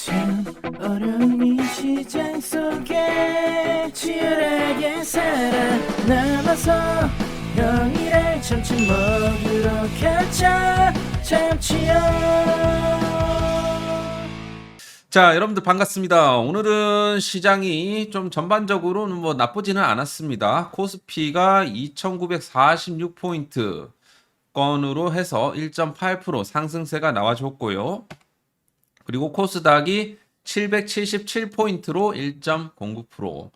참 어려운 이 시장 속에 치열하게 살아남아서 형이랑 점심 먹으러 가자 참치요. 자, 여러분들 반갑습니다. 오늘은 시장이 좀 전반적으로는 뭐 나쁘지는 않았습니다. 코스피가 2,946포인트 건으로 해서 1.8% 상승세가 나와줬고요. 그리고 코스닥이 777포인트로 1.09%.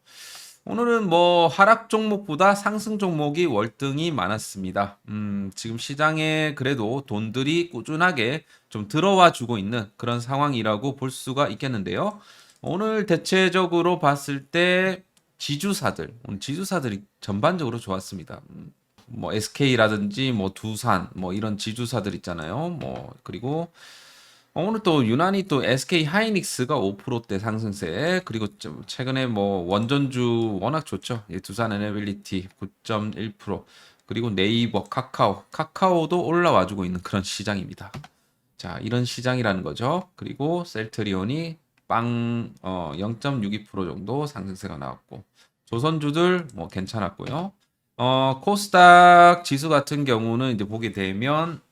오늘은 뭐 하락 종목보다 상승 종목이 월등히 많았습니다. 지금 시장에 그래도 돈들이 꾸준하게 좀 들어와 주고 있는 그런 상황이라고 볼 수가 있겠는데요. 오늘 대체적으로 봤을 때 오늘 지주사들이 전반적으로 좋았습니다. 뭐 SK라든지 뭐 두산 뭐 이런 지주사들 있잖아요. 뭐 그리고 오늘 또 유난히 또 SK 하이닉스가 5%대 상승세, 그리고 좀 최근에 뭐 원전주 워낙 좋죠. 예, 두산 에너빌리티 9.1%, 그리고 네이버, 카카오도 올라와주고 있는 그런 시장입니다. 자, 이런 시장이라는 거죠. 그리고 셀트리온이 0.62% 정도 상승세가 나왔고, 조선주들 뭐 괜찮았고요. 코스닥 지수 같은 경우는 이제 보게 되면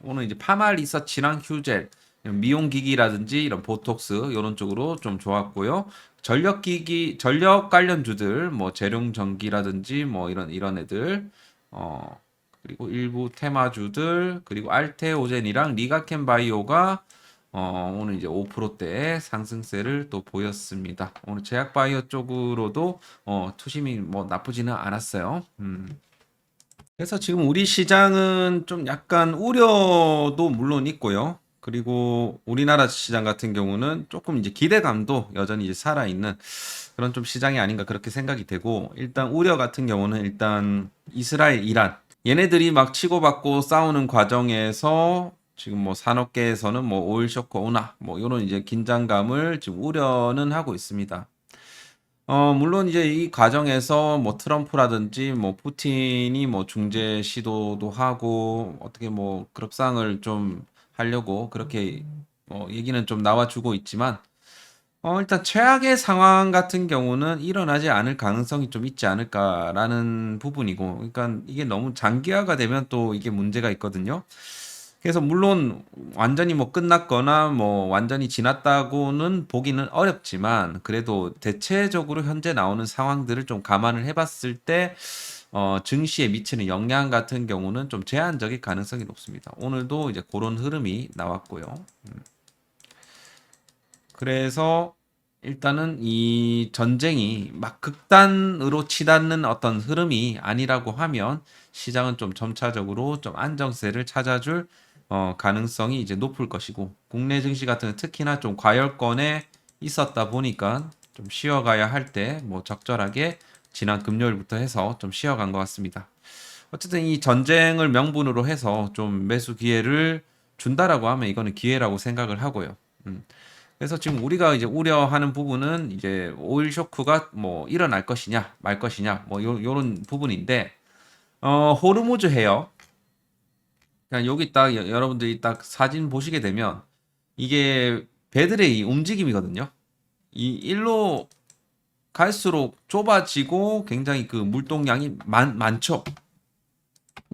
오늘 이제 파마 리서치랑 휴젤, 미용기기라든지 이런 보톡스 이런 쪽으로 좀 좋았고요. 전력기기, 전력 관련주들, 뭐 재룡전기라든지 뭐 이런 애들, 그리고 일부 테마주들, 그리고 알테오젠이랑 리가켄바이오가 오늘 이제 5%대 상승세를 또 보였습니다. 오늘 제약바이오 쪽으로도 투심이 뭐 나쁘지는 않았어요. 그래서 지금 우리 시장은 좀 약간 우려도 물론 있고요. 그리고 우리나라 시장 같은 경우는 조금 이제 기대감도 여전히 이제 살아있는 그런 좀 시장이 아닌가 그렇게 생각이 되고, 일단 우려 같은 경우는 일단 이스라엘, 이란 얘네들이 막 치고받고 싸우는 과정에서 지금 뭐 산업계에서는 뭐 오일 쇼크 오나 뭐 이런 이제 긴장감을 지금 우려는 하고 있습니다. 물론 이제 이 과정에서 뭐 트럼프라든지 뭐 푸틴이 뭐 중재 시도도 하고 어떻게 뭐 그룹상을 좀 하려고 그렇게 얘기는 좀 나와주고 있지만, 일단 최악의 상황 같은 경우는 일어나지 않을 가능성이 좀 있지 않을까라는 부분이고, 그러니까 이게 너무 장기화가 되면 또 이게 문제가 있거든요. 그래서 물론 완전히 뭐 끝났거나 뭐 완전히 지났다고는 보기는 어렵지만, 그래도 대체적으로 현재 나오는 상황들을 좀 감안을 해봤을 때 증시에 미치는 영향 같은 경우는 좀 제한적일 가능성이 높습니다. 오늘도 이제 그런 흐름이 나왔고요. 그래서 일단은 이 전쟁이 막 극단으로 치닫는 어떤 흐름이 아니라고 하면 시장은 좀 점차적으로 좀 안정세를 찾아줄 가능성이 이제 높을 것이고, 국내 증시 같은 경우 특히나 좀 과열권에 있었다 보니까 좀 쉬어가야 할 때 뭐 적절하게 지난 금요일부터 해서 좀 쉬어간 것 같습니다. 어쨌든 이 전쟁을 명분으로 해서 좀 매수 기회를 준다라고 하면 이거는 기회라고 생각을 하고요. 음. 그래서 지금 우리가 이제 우려하는 부분은 이제 오일 쇼크가 뭐 일어날 것이냐 말 것이냐 뭐 요런 부분인데, 호르무즈 해역, 그냥 여기 딱 여러분들이 딱 사진 보시게 되면 이게 배들의 이 움직임이거든요. 이 일로 갈수록 좁아지고 굉장히 그 물동량이 많죠.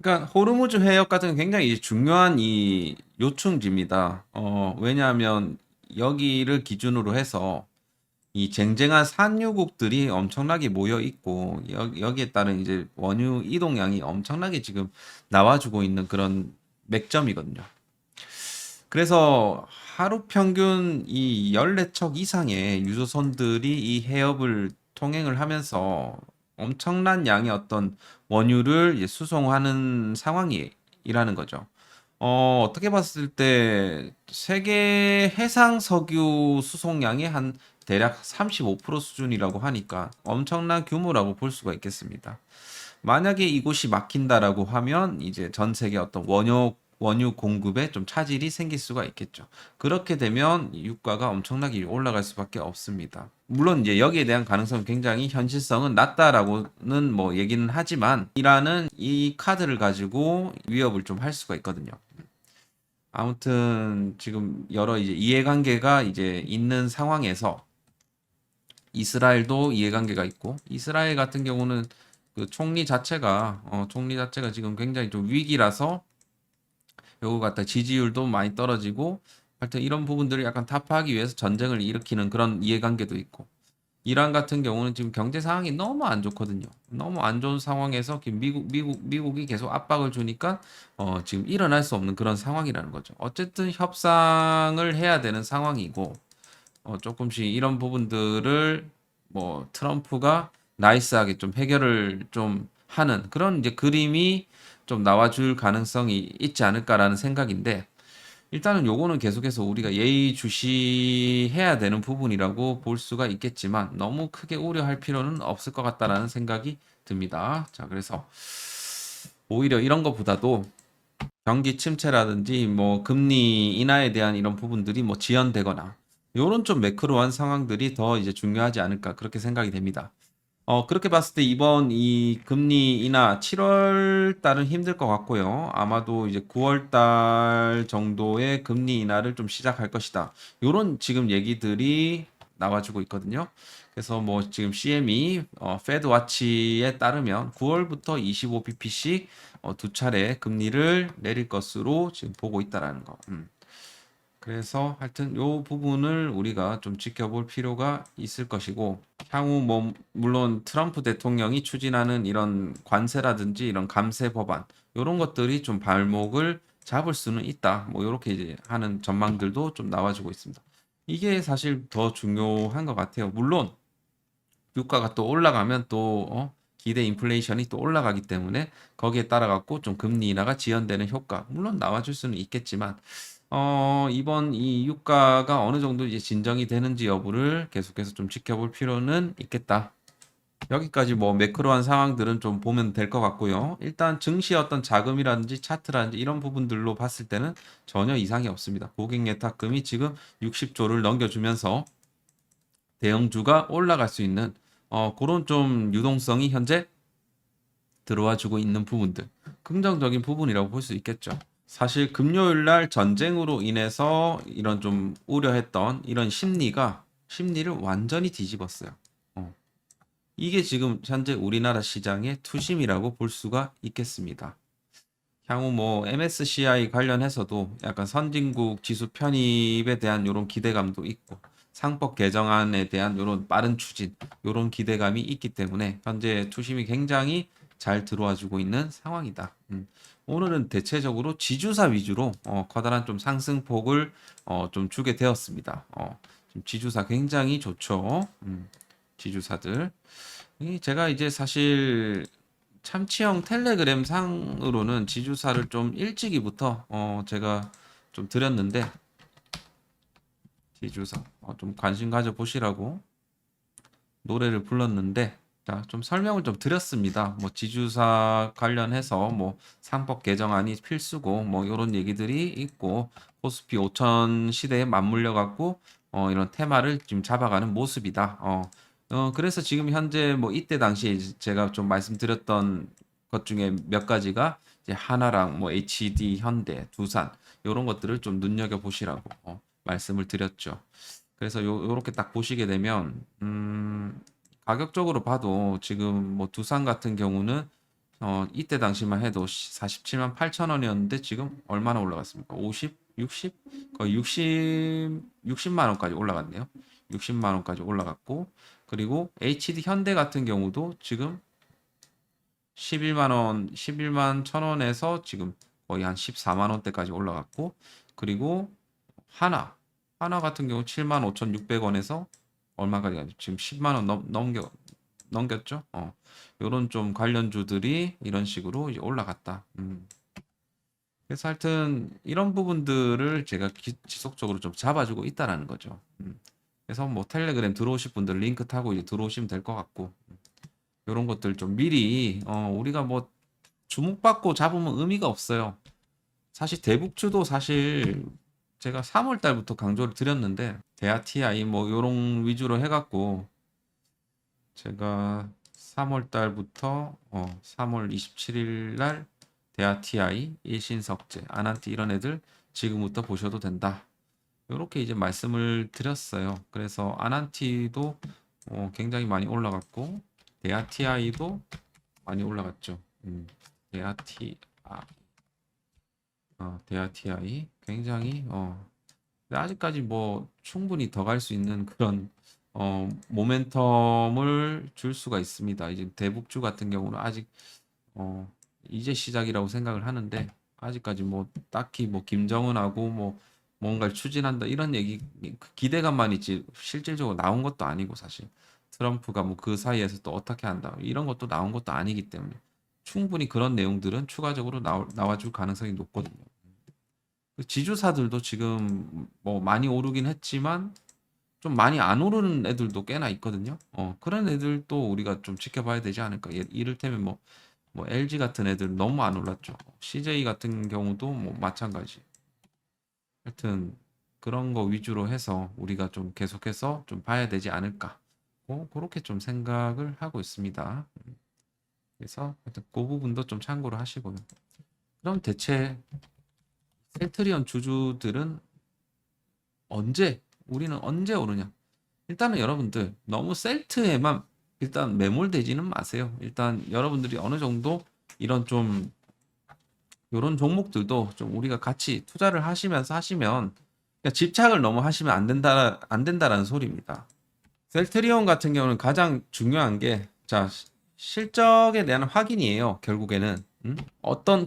그러니까 호르무즈 해역 같은 경우 굉장히 이제 중요한 이 요충지입니다. 왜냐하면 여기를 기준으로 해서 이 쟁쟁한 산유국들이 엄청나게 모여 있고, 여기에 따른 이제 원유 이동량이 엄청나게 지금 나와주고 있는 그런 맥점이거든요. 그래서 하루 평균 이 14척 이상의 유조선들이 이 해협을 통행을 하면서 엄청난 양의 어떤 원유를 이제 수송하는 상황이라는 거죠. 어떻게 봤을 때 세계 해상 석유 수송량의 한 대략 35% 수준이라고 하니까 엄청난 규모라고 볼 수가 있겠습니다. 만약에 이곳이 막힌다라고 하면 이제 전 세계 어떤 원유 공급에 좀 차질이 생길 수가 있겠죠. 그렇게 되면 이 유가가 엄청나게 올라갈 수밖에 없습니다. 물론 이제 여기에 대한 가능성은 굉장히 현실성은 낮다라고는 뭐 얘기는 하지만, 이란은 이 카드를 가지고 위협을 좀 할 수가 있거든요. 아무튼 지금 여러 이제 이해관계가 이제 있는 상황에서 이스라엘도 이해관계가 있고 이스라엘 같은 경우는 그 총리 자체가 지금 굉장히 좀 위기라서 요거 갖다 지지율도 많이 떨어지고 하여튼 이런 부분들을 약간 타파하기 위해서 전쟁을 일으키는 그런 이해관계도 있고 이란 같은 경우는 지금 경제 상황이 너무 안 좋거든요. 너무 안 좋은 상황에서 지금 미국이 계속 압박을 주니까 지금 일어날 수 없는 그런 상황이라는 거죠. 어쨌든 협상을 해야 되는 상황이고 조금씩 이런 부분들을 뭐 트럼프가 나이스하게 좀 해결을 좀 하는 그런 이제 그림이 좀 나와줄 가능성이 있지 않을까라는 생각인데 일단은 요거는 계속해서 우리가 예의주시해야 되는 부분이라고 볼 수가 있겠지만 너무 크게 우려할 필요는 없을 것 같다라는 생각이 듭니다. 자, 그래서 오히려 이런 것보다도 경기 침체라든지 뭐 금리 인하에 대한 이런 부분들이 뭐 지연되거나 요런 좀 매크로한 상황들이 더 이제 중요하지 않을까 그렇게 생각이 됩니다. 그렇게 봤을 때 이번 이 금리 인하 7월 달은 힘들 것 같고요. 아마도 이제 9월 달 정도의 금리 인하를 좀 시작할 것이다. 요런 지금 얘기들이 나와주고 있거든요. 그래서 뭐 지금 CME, 페드 와치에 따르면 9월부터 25bp씩 두 차례 금리를 내릴 것으로 지금 보고 있다라는 거. 그래서 하여튼 요 부분을 우리가 좀 지켜볼 필요가 있을 것이고 향후 뭐 물론 트럼프 대통령이 추진하는 이런 관세라든지 이런 감세 법안 요런 것들이 좀 발목을 잡을 수는 있다. 뭐 요렇게 이제 하는 전망들도 좀 나와주고 있습니다. 이게 사실 더 중요한 것 같아요. 물론 유가가 또 올라가면 또 기대 인플레이션이 또 올라가기 때문에 거기에 따라 갖고 좀 금리 인하가 지연되는 효과 물론 나와줄 수는 있겠지만 이번 이 유가가 어느 정도 이제 진정이 되는지 여부를 계속해서 좀 지켜볼 필요는 있겠다. 여기까지 뭐 매크로한 상황들은 좀 보면 될 것 같고요. 일단 증시 어떤 자금이라든지 차트라든지 이런 부분들로 봤을 때는 전혀 이상이 없습니다. 고객 예탁금이 지금 60조를 넘겨주면서 대형주가 올라갈 수 있는 그런 좀 유동성이 현재 들어와 주고 있는 부분들 긍정적인 부분이라고 볼 수 있겠죠. 사실 금요일 날 전쟁으로 인해서 이런 좀 우려했던 이런 심리를 완전히 뒤집었어요. 어. 이게 지금 현재 우리나라 시장의 투심이라고 볼 수가 있겠습니다. 향후 뭐 MSCI 관련해서도 약간 선진국 지수 편입에 대한 이런 기대감도 있고 상법 개정안에 대한 이런 빠른 추진, 이런 기대감이 있기 때문에 현재 투심이 굉장히 잘 들어와 주고 있는 상황이다. 오늘은 대체적으로 지주사 위주로 커다란 좀 상승폭을 좀 주게 되었습니다. 지금 지주사 굉장히 좋죠. 지주사들. 제가 이제 사실 참치형 텔레그램 상으로는 지주사를 좀 일찍이부터 제가 좀 드렸는데 지주사 좀 관심 가져 보시라고 노래를 불렀는데 자, 좀 설명을 좀 드렸습니다. 뭐 지주사 관련해서 뭐 상법 개정안이 필수고 뭐 이런 얘기들이 있고 코스피 5천 시대에 맞물려 갖고 이런 테마를 지금 잡아가는 모습이다. 그래서 지금 현재 뭐 이때 당시에 제가 좀 말씀드렸던 것 중에 몇 가지가 이제 하나랑 뭐 HD, 현대, 두산 이런 것들을 좀 눈여겨 보시라고 말씀을 드렸죠. 그래서 요렇게 딱 보시게 되면 가격적으로 봐도 지금 뭐 두산 같은 경우는 이때 당시만 해도 47만 8천 원이었는데 지금 얼마나 올라갔습니까? 50, 60? 거의 60만 원까지 올라갔네요. 60만 원까지 올라갔고 그리고 HD 현대 같은 경우도 지금 11만 원, 11만 천 원에서 지금 거의 한 14만 원대까지 올라갔고 그리고 하나 같은 경우 7만 5,600원에서 얼마까지 가죠? 지금 10만 원 넘겼죠? 요런 좀 관련주들이 이런 식으로 이제 올라갔다. 그래서 하여튼 이런 부분들을 제가 지속적으로 좀 잡아주고 있다라는 거죠. 그래서 뭐 텔레그램 들어오실 분들 링크 타고 이제 들어오시면 될 것 같고 이런 것들 좀 미리 우리가 뭐 주목받고 잡으면 의미가 없어요. 사실 대북주도 사실 제가 3월 달부터 강조를 드렸는데 대하 TI 뭐 요런 위주로 해갖고 제가 3월 달부터 3월 27일 날 대하 TI, 일신석재, 아난티 이런 애들 지금부터 보셔도 된다. 이렇게 이제 말씀을 드렸어요. 그래서 아난티도 굉장히 많이 올라갔고 데아티아이도 많이 올라갔죠. 데아티 데아티아이 굉장히 근데 아직까지 뭐 충분히 더 갈 수 있는 그런 모멘텀을 줄 수가 있습니다. 이제 대북주 같은 경우는 아직 이제 시작이라고 생각을 하는데 아직까지 뭐 딱히 뭐 김정은하고 뭐 뭔가를 추진한다 이런 얘기 기대감만 있지 실질적으로 나온 것도 아니고 사실 트럼프가 뭐 그 사이에서 또 어떻게 한다 이런 것도 나온 것도 아니기 때문에 충분히 그런 내용들은 추가적으로 나와줄 가능성이 높거든요. 그 지주사들도 지금 뭐 많이 오르긴 했지만 좀 많이 안 오르는 애들도 꽤나 있거든요. 그런 애들도 우리가 좀 지켜봐야 되지 않을까. 이를테면 뭐 LG 같은 애들 너무 안 올랐죠. CJ 같은 경우도 뭐 마찬가지. 하여튼 그런 거 위주로 해서 우리가 좀 계속해서 좀 봐야 되지 않을까. 그렇게 좀 생각을 하고 있습니다. 그래서 하여튼 그 부분도 좀 참고를 하시고요. 그럼 대체 셀트리온 주주들은 우리는 언제 오르냐? 일단은 여러분들 너무 셀트에만 일단 매몰되지는 마세요. 일단 여러분들이 어느 정도 이런 좀 이런 종목들도 좀 우리가 같이 투자를 하시면서 하시면 그러니까 집착을 너무 하시면 안 된다라는 소리입니다. 셀트리온 같은 경우는 가장 중요한 게 자, 실적에 대한 확인이에요. 결국에는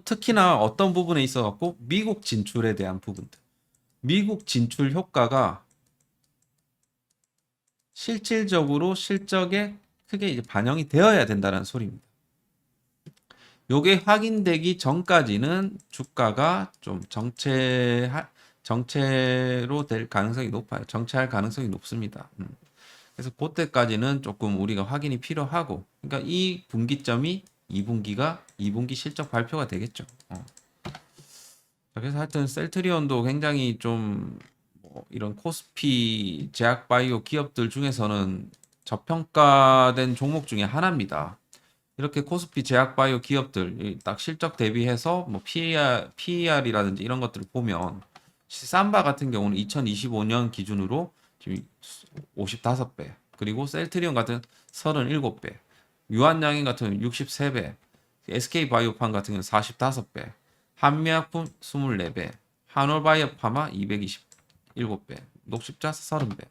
특히나 어떤 부분에 있어 갖고 미국 진출에 대한 부분들. 미국 진출 효과가 실질적으로 실적에 크게 이제 반영이 되어야 된다는 소리입니다. 요게 확인되기 전까지는 주가가 좀 정체로 될 가능성이 높아요. 정체할 가능성이 높습니다. 그래서 그때까지는 조금 우리가 확인이 필요하고, 그러니까 이 분기점이 2분기 실적 발표가 되겠죠. 그래서 하여튼 셀트리온도 굉장히 좀 이런 코스피 제약바이오 기업들 중에서는 저평가된 종목 중에 하나입니다. 이렇게 코스피 제약바이오 기업들 딱 실적 대비해서 뭐 PER이라든지 이런 것들을 보면 삼바 같은 경우는 2025년 기준으로 지금 55배, 그리고 셀트리온 같은 37배, 유한양행 같은 경우는 63배, SK바이오팜 같은 경우는 45배, 한미약품 24배, 한올바이오파마 227배, 녹십자스 30배.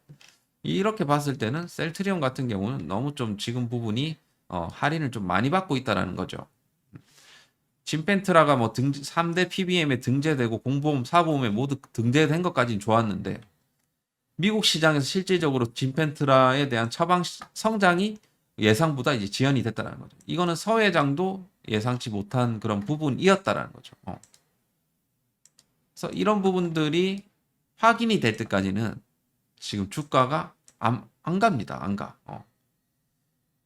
이렇게 봤을 때는 셀트리온 같은 경우는 너무 좀 지금 부분이 할인을 좀 많이 받고 있다라는 거죠. 진펜트라가 뭐 3대 PBM에 등재되고 공보험, 사보험에 모두 등재된 것까지는 좋았는데 미국 시장에서 실질적으로 진펜트라에 대한 처방 성장이 예상보다 이제 지연이 됐다는 거죠. 이거는 서 회장도 예상치 못한 그런 부분이었다라는 거죠. 그래서 이런 부분들이 확인이 될 때까지는 지금 주가가 안 갑니다. 안 가.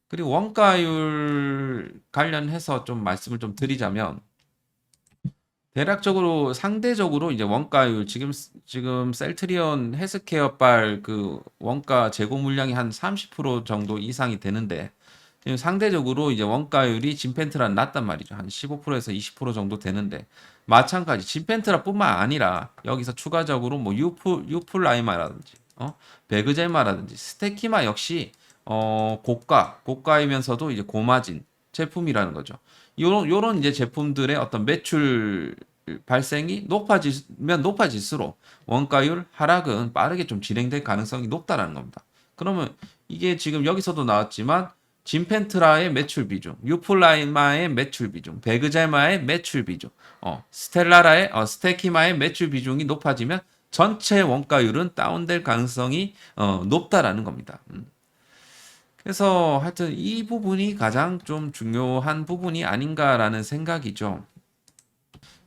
그리고 원가율 관련해서 좀 말씀을 좀 드리자면 대략적으로 상대적으로 이제 원가율 지금 셀트리온 헬스케어발 그 원가 재고 물량이 한 30% 정도 이상이 되는데 지금 상대적으로 이제 원가율이 진펜트라는 낮단 말이죠. 한 15%에서 20% 정도 되는데 마찬가지 진펜트라뿐만 아니라 여기서 추가적으로 뭐 유플라이마라든지 베그제마라든지 스테키마 역시 고가이면서도 이제 고마진 제품이라는 거죠. 요런 이제 제품들의 어떤 매출 발생이 높아지면 높아질수록 원가율 하락은 빠르게 좀 진행될 가능성이 높다라는 겁니다. 그러면 이게 지금 여기서도 나왔지만 진펜트라의 매출 비중, 유플라이마의 매출 비중, 베그제마의 매출 비중, 스테키마의 매출 비중이 높아지면 전체 원가율은 다운될 가능성이 높다라는 겁니다. 그래서 하여튼 이 부분이 가장 좀 중요한 부분이 아닌가라는 생각이죠.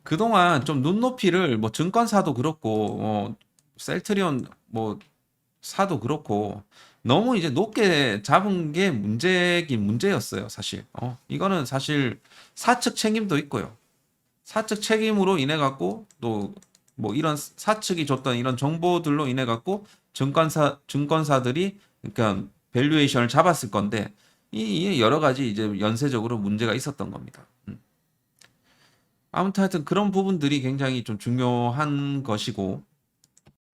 그동안 좀 눈높이를 뭐 증권사도 그렇고 셀트리온 뭐 사도 그렇고 너무 이제 높게 잡은 게 문제긴 문제였어요, 사실. 이거는 사실 사측 책임도 있고요. 사측 책임으로 인해 갖고 또 뭐 이런 사측이 줬던 이런 정보들로 인해 갖고 증권사들이 그러니까 밸류에이션을 잡았을 건데 이 여러 가지 이제 연쇄적으로 문제가 있었던 겁니다. 아무튼 하여튼 그런 부분들이 굉장히 좀 중요한 것이고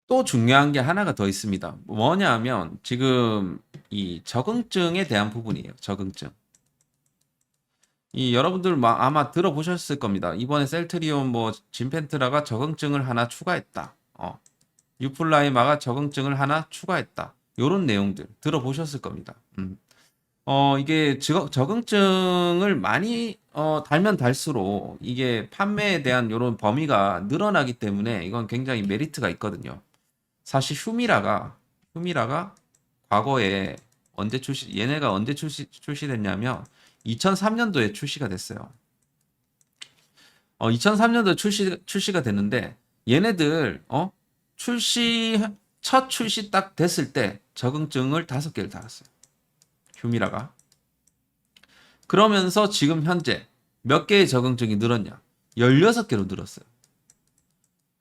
또 중요한 게 하나가 더 있습니다. 뭐냐 하면 지금 이 적응증에 대한 부분이에요. 적응증. 이 여러분들 아마 들어보셨을 겁니다. 이번에 셀트리온 뭐 진펜트라가 적응증을 하나 추가했다. 유플라이마가 적응증을 하나 추가했다. 요런 내용들 들어보셨을 겁니다. 이게 적응증을 많이 달면 달수록 이게 판매에 대한 요런 범위가 늘어나기 때문에 이건 굉장히 메리트가 있거든요. 사실 휴미라가 과거에 얘네가 언제 출시됐냐면 2003년도에 출시가 됐어요. 2003년도에 출시가 됐는데 얘네들 첫 출시 딱 됐을 때 적응증을 5개를 달았어요. 휴미라가. 그러면서 지금 현재 몇 개의 적응증이 늘었냐? 16개로 늘었어요.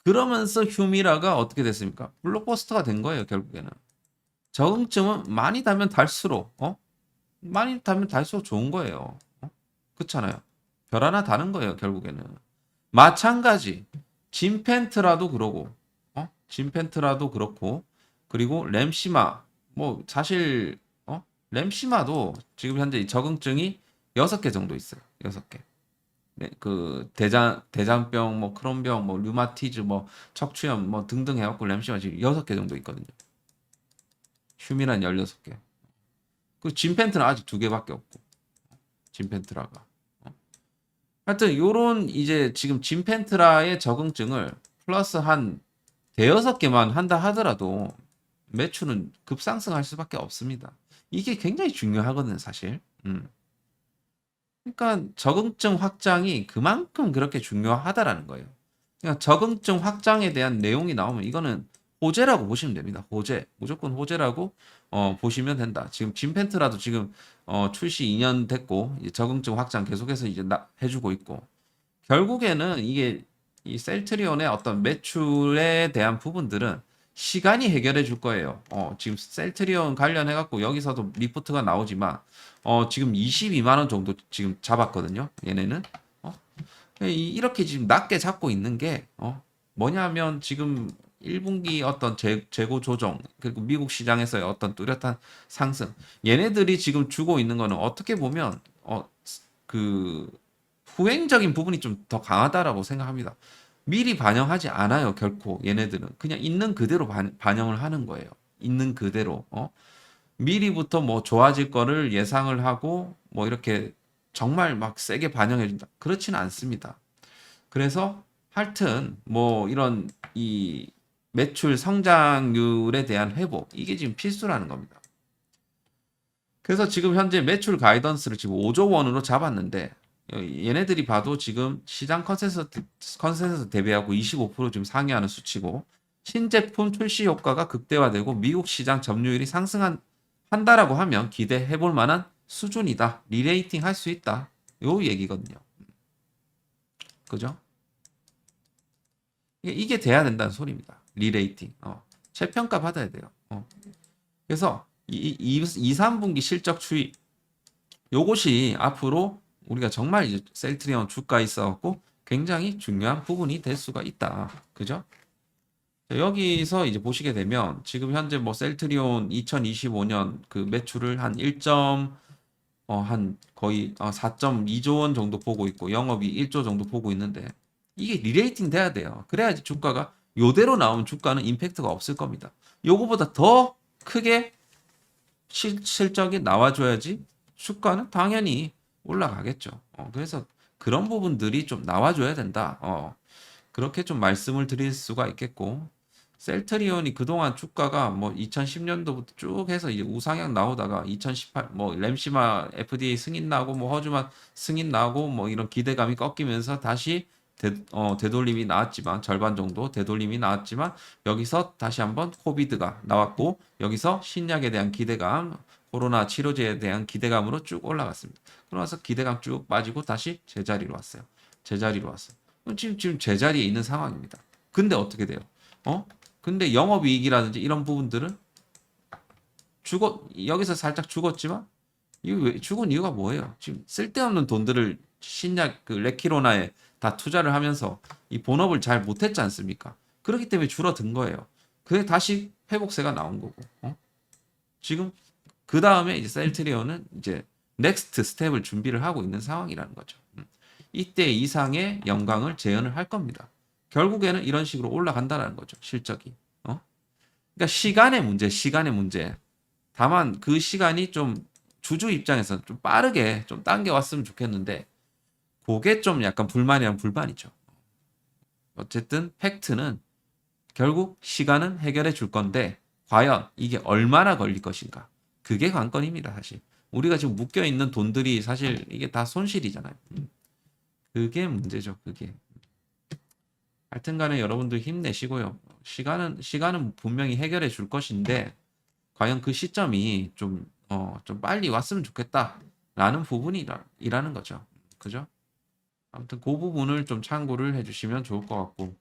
그러면서 휴미라가 어떻게 됐습니까? 블록버스터가 된 거예요, 결국에는. 적응증은 많이 달면 달수록 많이 달면 달수록 좋은 거예요. 그렇잖아요. 별 하나 다른 거예요, 결국에는. 마찬가지 진펜트라도 그러고 진펜트라도 그렇고 그리고 램시마 뭐 사실 램시마도 지금 현재 적응증이 6개 정도 있어요. 6개. 네, 그 대장병 뭐 크론병 뭐 류마티즈 뭐 척추염 뭐 등등 해갖고 램시마 지금 6개 정도 있거든요. 휴미란 16개. 그 진펜트는 아직 2개밖에 없고. 진펜트라가. 하여튼 요런 이제 지금 진펜트라의 적응증을 플러스 한 대여섯 개만 한다 하더라도 매출은 급상승할 수밖에 없습니다. 이게 굉장히 중요하거든요, 사실. 그러니까 적응증 확장이 그만큼 그렇게 중요하다라는 거예요. 그러니까 적응증 확장에 대한 내용이 나오면 이거는 호재라고 보시면 됩니다. 호재. 무조건 호재라고 보시면 된다. 지금 진펜트라도 지금 출시 2년 됐고 이제 적응증 확장 계속해서 이제 해주고 있고 결국에는 이게 이 셀트리온의 어떤 매출에 대한 부분들은 시간이 해결해 줄 거예요. 지금 셀트리온 관련해 갖고 여기서도 리포트가 나오지만 지금 22만 원 정도 지금 잡았거든요. 얘네는 이렇게 지금 낮게 잡고 있는 게 뭐냐면 지금 1분기 어떤 재고 조정 그리고 미국 시장에서의 어떤 뚜렷한 상승 얘네들이 지금 주고 있는 거는 어떻게 보면 그 후행적인 부분이 좀 더 강하다라고 생각합니다. 미리 반영하지 않아요, 결코 얘네들은 그냥 있는 그대로 반영을 하는 거예요. 있는 그대로 미리부터 뭐 좋아질 거를 예상을 하고 뭐 이렇게 정말 막 세게 반영해 준다. 그렇지는 않습니다. 그래서 하여튼 뭐 이런 이 매출 성장률에 대한 회복 이게 지금 필수라는 겁니다. 그래서 지금 현재 매출 가이던스를 지금 5조 원으로 잡았는데 얘네들이 봐도 지금 시장 컨센서스 대비하고 25% 지금 상회하는 수치고 신제품 출시 효과가 극대화되고 미국 시장 점유율이 한다라고 하면 기대해 볼 만한 수준이다. 리레이팅 할 수 있다. 요 얘기거든요. 그죠? 이게 돼야 된다는 소리입니다. 리레이팅. 재평가 받아야 돼요. 그래서 2, 3분기 실적 추이 요것이 앞으로 우리가 정말 이제 셀트리온 주가에 있어갖고 굉장히 중요한 부분이 될 수가 있다. 그죠? 여기서 이제 보시게 되면 지금 현재 뭐 셀트리온 2025년 그 매출을 한 거의 4.2조 원 정도 보고 있고 영업이 1조 정도 보고 있는데 이게 리레이팅 돼야 돼요. 그래야지 주가가 요대로 나오면 주가는 임팩트가 없을 겁니다. 요거보다 더 크게 실적이 나와줘야지 주가는 당연히 올라가겠죠. 그래서 그런 부분들이 좀 나와줘야 된다. 그렇게 좀 말씀을 드릴 수가 있겠고 셀트리온이 그동안 주가가 뭐 2010년도부터 쭉 해서 이제 우상향 나오다가 2018 뭐 램시마 FDA 승인 나고 뭐 허즈만 승인 나고 뭐 이런 기대감이 꺾이면서 다시 되돌림이 나왔지만 절반 정도 되돌림이 나왔지만 여기서 다시 한번 코비드가 나왔고 여기서 신약에 대한 기대감 코로나 치료제에 대한 기대감으로 쭉 올라갔습니다. 그러면서 기대감 쭉 빠지고 다시 제자리로 왔어요. 제자리로 왔어요. 지금 제자리에 있는 상황입니다. 근데 어떻게 돼요? 근데 영업이익이라든지 이런 부분들은 여기서 살짝 죽었지만 이거 왜 죽은 이유가 뭐예요? 지금 쓸데없는 돈들을 신약 그 레키로나에 다 투자를 하면서 이 본업을 잘 못했지 않습니까? 그렇기 때문에 줄어든 거예요. 그게 다시 회복세가 나온 거고. 지금 그 다음에 이제 셀트리온은 이제 넥스트 스텝을 준비를 하고 있는 상황이라는 거죠. 이때 이상의 영광을 재현을 할 겁니다. 결국에는 이런 식으로 올라간다는 거죠. 실적이. 그러니까 시간의 문제. 다만 그 시간이 좀 주주 입장에서는 좀 빠르게 좀 당겨왔으면 좋겠는데 그게 좀 약간 불만이란 불만이죠. 어쨌든 팩트는 결국 시간은 해결해 줄 건데 과연 이게 얼마나 걸릴 것인가? 그게 관건입니다, 사실. 우리가 지금 묶여 있는 돈들이 사실 이게 다 손실이잖아요. 그게 문제죠, 그게. 하여튼간에 여러분들 힘내시고요. 시간은 분명히 해결해 줄 것인데 과연 그 시점이 좀 빨리 왔으면 좋겠다라는 부분이라는 거죠. 그죠? 아무튼 그 부분을 좀 참고를 해주시면 좋을 것 같고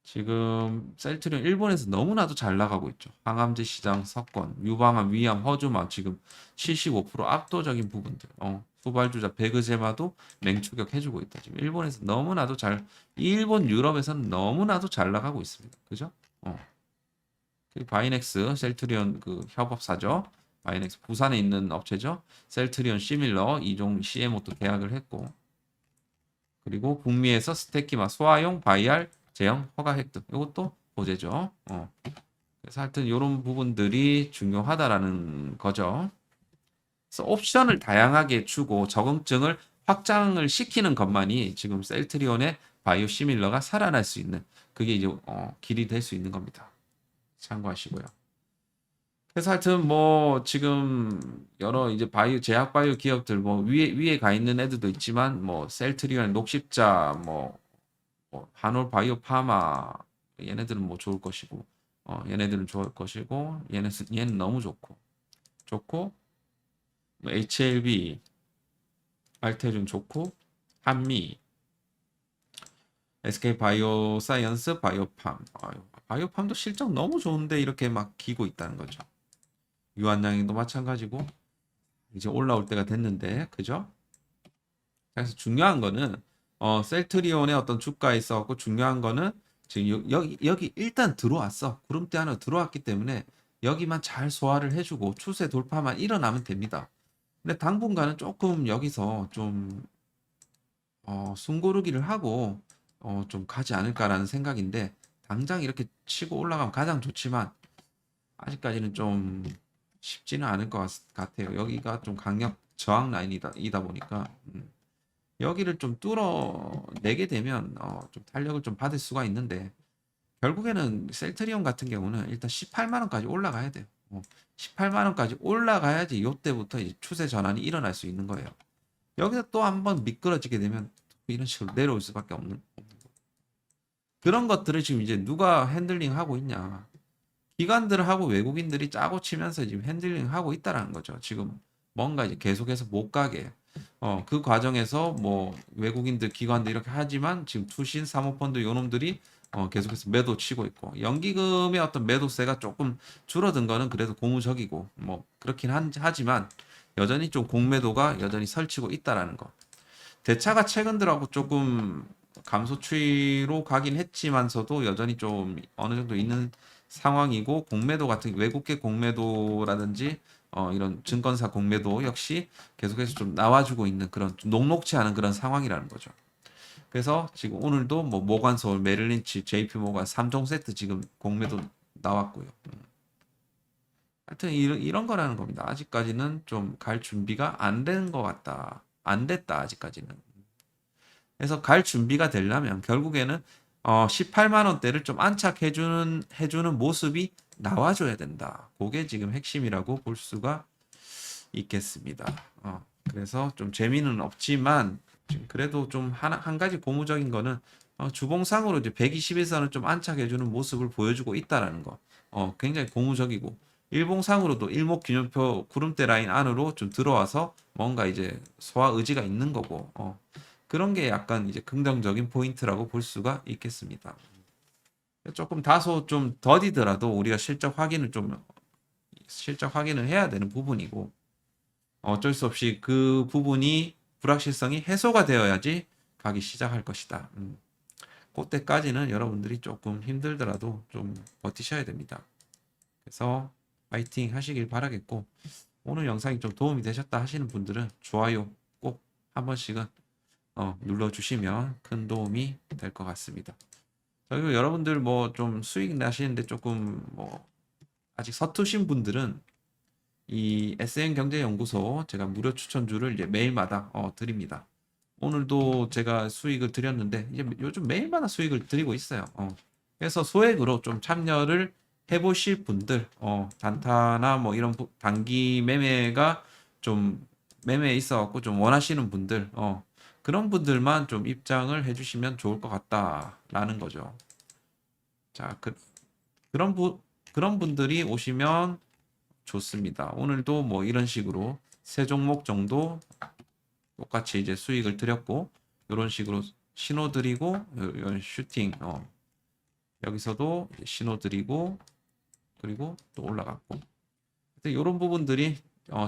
지금 셀트리온 일본에서 너무나도 잘 나가고 있죠. 항암제 시장 석권, 유방암, 위암, 허주마 지금 75% 압도적인 부분들. 후발주자 베그제마도 맹추격 해주고 있다. 지금 일본에서 너무나도 일본 유럽에서는 너무나도 잘 나가고 있습니다. 그죠? 그리고 바이넥스 셀트리온 그 협업사죠. 바이넥스 부산에 있는 업체죠. 셀트리온 시밀러 이종 CMO도 계약을 했고 그리고 북미에서 스테키마 소화용 바이알 제형 허가 획득 이것도 호재죠. 그래서 하여튼 이런 부분들이 중요하다라는 거죠. 그래서 옵션을 다양하게 주고 적응증을 확장을 시키는 것만이 지금 셀트리온의 바이오 시밀러가 살아날 수 있는 그게 이제 길이 될 수 있는 겁니다. 참고하시고요. 그래서 하여튼 뭐 지금 여러 이제 제약 바이오 기업들 뭐 위에 가 있는 애들도 있지만 뭐 셀트리온, 녹십자, 뭐 한올 바이오 파마 얘네들은 뭐 좋을 것이고 얘네들은 좋을 것이고 얘는 너무 좋고 뭐 HLB, 알테준 좋고 한미, SK 바이오사이언스, 바이오팜. 바이오팜도 실적 너무 좋은데 이렇게 막 기고 있다는 거죠. 유한양행도 마찬가지고 이제 올라올 때가 됐는데 그죠? 그래서 중요한 거는 셀트리온의 어떤 주가에 있어갖고 중요한 거는 지금 여기 일단 들어왔어. 구름대 하나 들어왔기 때문에 여기만 잘 소화를 해주고 추세 돌파만 일어나면 됩니다. 근데 당분간은 조금 여기서 좀 숨고르기를 하고 좀 가지 않을까라는 생각인데 당장 이렇게 치고 올라가면 가장 좋지만 아직까지는 좀 쉽지는 않을 것 같아요. 여기가 좀 강력 저항 라인이다 보니까 여기를 좀 뚫어내게 되면 좀 탄력을 좀 받을 수가 있는데 결국에는 셀트리온 같은 경우는 일단 18만 원까지 올라가야 돼요. 18만 원까지 올라가야지 이때부터 이제 추세 전환이 일어날 수 있는 거예요. 여기서 또 한번 미끄러지게 되면 이런 식으로 내려올 수밖에 없는 그런 것들을 지금 이제 누가 핸들링 하고 있냐. 기관들하고 외국인들이 짜고 치면서 지금 핸들링 하고 있다라는 거죠. 지금 뭔가 이제 계속해서 못 가게. 그 과정에서 뭐 외국인들 기관들 이렇게 하지만 지금 투신 사모펀드 요놈들이 계속해서 매도 치고 있고 연기금의 어떤 매도세가 조금 줄어든 거는 그래도 고무적이고 뭐 그렇긴 하지만 여전히 좀 공매도가 여전히 설치고 있다라는 거. 대차가 최근 들하고 조금 감소 추이로 가긴 했지만서도 여전히 좀 어느 정도 있는 상황이고 공매도 같은 외국계 공매도라든지 이런 증권사 공매도 역시 계속해서 좀 나와주고 있는 그런 좀 녹록치 않은 그런 상황이라는 거죠. 그래서 지금 오늘도 뭐 모관서울, 메릴린치, JP모간 3종 세트 지금 공매도 나왔고요. 하여튼 이런 거라는 겁니다. 아직까지는 좀 갈 준비가 안 된 것 같다. 안 됐다 아직까지는. 그래서 갈 준비가 되려면 결국에는 18만 원대를 좀 해주는 모습이 나와줘야 된다. 그게 지금 핵심이라고 볼 수가 있겠습니다. 그래서 좀 재미는 없지만 그래도 좀 한 가지 고무적인 거는 주봉상으로 이제 120에서는 좀 안착해주는 모습을 보여주고 있다라는 거. 굉장히 고무적이고 일봉상으로도 일목균형표 구름대 라인 안으로 좀 들어와서 뭔가 이제 소화 의지가 있는 거고 그런 게 약간 이제 긍정적인 포인트라고 볼 수가 있겠습니다. 조금 다소 좀 더디더라도 우리가 실적 확인을 해야 되는 부분이고 어쩔 수 없이 그 부분이 불확실성이 해소가 되어야지 가기 시작할 것이다. 그때까지는 여러분들이 조금 힘들더라도 좀 버티셔야 됩니다. 그래서 파이팅 하시길 바라겠고, 오늘 영상이 좀 도움이 되셨다 하시는 분들은 좋아요 꼭 한 번씩은 눌러주시면 큰 도움이 될 것 같습니다. 그리고 여러분들 뭐 좀 수익 나시는데 조금 뭐 아직 서투신 분들은 이 SN경제연구소 제가 무료 추천주를 이제 매일마다 드립니다. 오늘도 제가 수익을 드렸는데 이제 요즘 매일마다 수익을 드리고 있어요. 그래서 소액으로 좀 참여를 해보실 분들, 단타나 뭐 이런 단기 매매가 좀 매매에 있어갖고 좀 원하시는 분들, 그런 분들만 좀 입장을 해주시면 좋을 것 같다라는 거죠. 자, 그런 그런 분들이 오시면 좋습니다. 오늘도 뭐 이런 식으로 세 종목 정도 똑같이 이제 수익을 드렸고, 이런 식으로 신호 드리고, 이런 슈팅, 여기서도 신호 드리고, 그리고 또 올라갔고. 이런 부분들이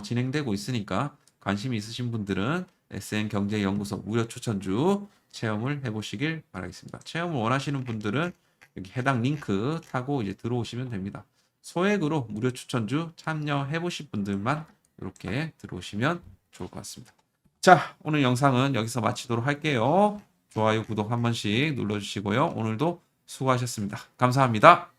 진행되고 있으니까 관심이 있으신 분들은 SN경제연구소 무료 추천주 체험을 해보시길 바라겠습니다. 체험을 원하시는 분들은 여기 해당 링크 타고 이제 들어오시면 됩니다. 소액으로 무료 추천주 참여해보실 분들만 이렇게 들어오시면 좋을 것 같습니다. 자, 오늘 영상은 여기서 마치도록 할게요. 좋아요, 구독 한 번씩 눌러주시고요. 오늘도 수고하셨습니다. 감사합니다.